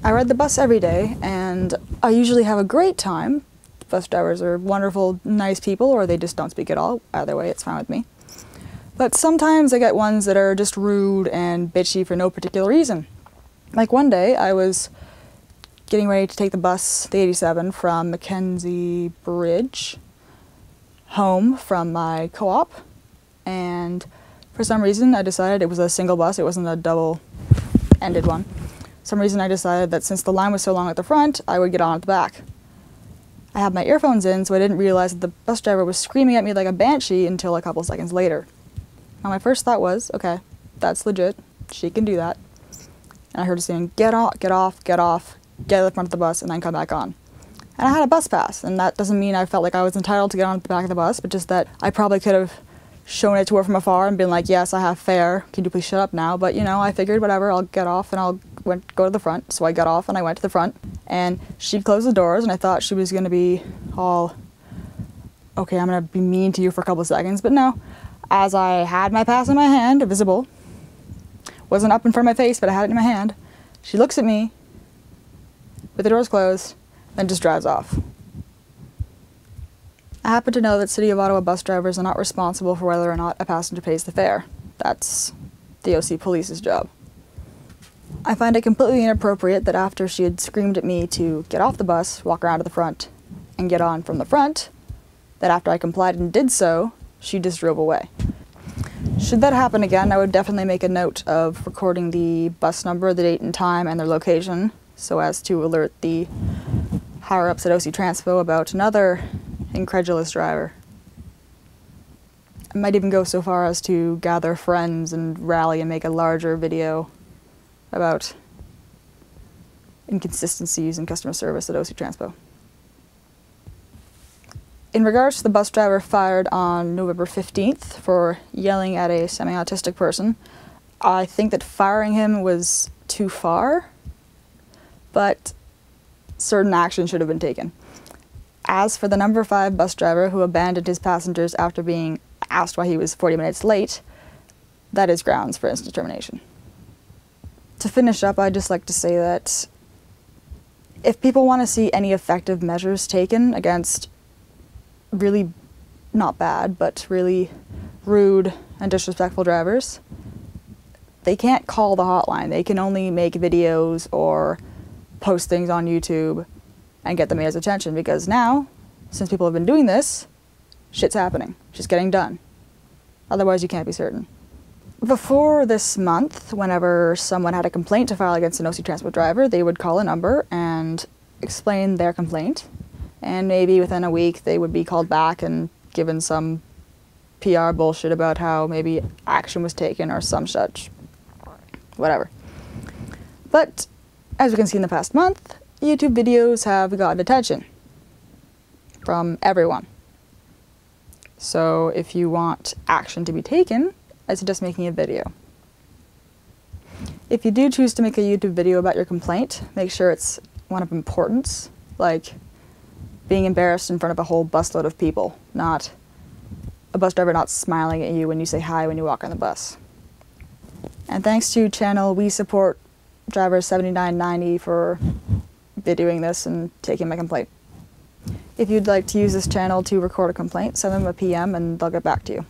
I ride the bus every day, and I usually have a great time. Bus drivers are wonderful, nice people, or they just don't speak at all. Either way, it's fine with me. But sometimes I get ones that are just rude and bitchy for no particular reason. Like one day, I was getting ready to take the bus, the 87, from Mackenzie Bridge home from my co-op, and for some reason I decided, it was a single bus, it wasn't a double-ended one. For some reason I decided that since the line was so long at the front, I would get on at the back. I had my earphones in, so I didn't realize that the bus driver was screaming at me like a banshee until a couple seconds later. Now my first thought was, okay, that's legit, she can do that. And I heard her saying, get off, get off, get off, get at the front of the bus, and then come back on. And I had a bus pass, and that doesn't mean I felt like I was entitled to get on at the back of the bus, but just that I probably could have shown it to her from afar and been like, yes, I have fare, can you please shut up now? But, you know, I figured, whatever, I'll get off and I'll go to the front. So I got off and I went to the front, and she'd closed the doors, and I thought she was going to be all, okay, I'm going to be mean to you for a couple of seconds, but no. As I had my pass in my hand, visible, wasn't up in front of my face, but I had it in my hand, she looks at me with the doors closed, then just drives off. I happen to know that City of Ottawa bus drivers are not responsible for whether or not a passenger pays the fare. That's the OC Police's job. I find it completely inappropriate that after she had screamed at me to get off the bus, walk around to the front, and get on from the front, that after I complied and did so, she just drove away. Should that happen again, I would definitely make a note of recording the bus number, the date and time, and their location, so as to alert the higher-ups at OC Transpo about another incredulous driver. I might even go so far as to gather friends and rally and make a larger video about inconsistencies in customer service at OC Transpo. In regards to the bus driver fired on November 15th for yelling at a semi-autistic person, I think that firing him was too far, but certain action should have been taken. As for the number 5 bus driver who abandoned his passengers after being asked why he was 40 minutes late, that is grounds for instant termination. To finish up, I'd just like to say that if people want to see any effective measures taken against really not bad, but really rude and disrespectful drivers, they can't call the hotline. They can only make videos or post things on YouTube and get the mayor's attention, because now, since people have been doing this, shit's happening. Shit's getting done. Otherwise, you can't be certain. Before this month, whenever someone had a complaint to file against an OC Transpo driver, they would call a number and explain their complaint, and maybe within a week they would be called back and given some PR bullshit about how maybe action was taken or some such, whatever. But as we can see in the past month, YouTube videos have gotten attention from everyone. So if you want action to be taken, I suggest making a video. If you do choose to make a YouTube video about your complaint, make sure it's one of importance, like being embarrassed in front of a whole busload of people, not a bus driver not smiling at you when you say hi when you walk on the bus. And thanks to channel We Support Driver 7990 for videoing this and taking my complaint. If you'd like to use this channel to record a complaint, send them a PM and they'll get back to you.